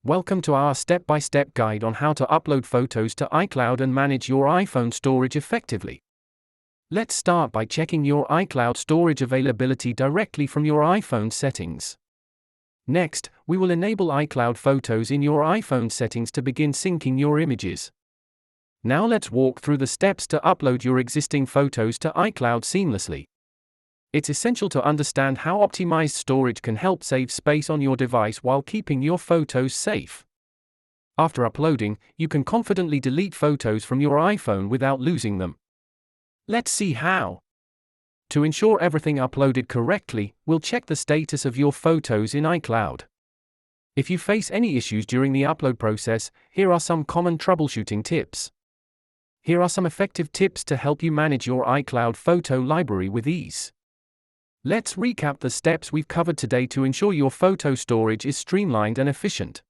Welcome to our step-by-step guide on how to upload photos to iCloud and manage your iPhone storage effectively. Let's start by checking your iCloud storage availability directly from your iPhone settings. Next, we will enable iCloud Photos in your iPhone settings to begin syncing your images. Now let's walk through the steps to upload your existing photos to iCloud seamlessly. It's essential to understand how optimized storage can help save space on your device while keeping your photos safe. After uploading, you can confidently delete photos from your iPhone without losing them. Let's see how. To ensure everything uploaded correctly, we'll check the status of your photos in iCloud. If you face any issues during the upload process, here are some common troubleshooting tips. Here are some effective tips to help you manage your iCloud photo library with ease. Let's recap the steps we've covered today to ensure your photo storage is streamlined and efficient.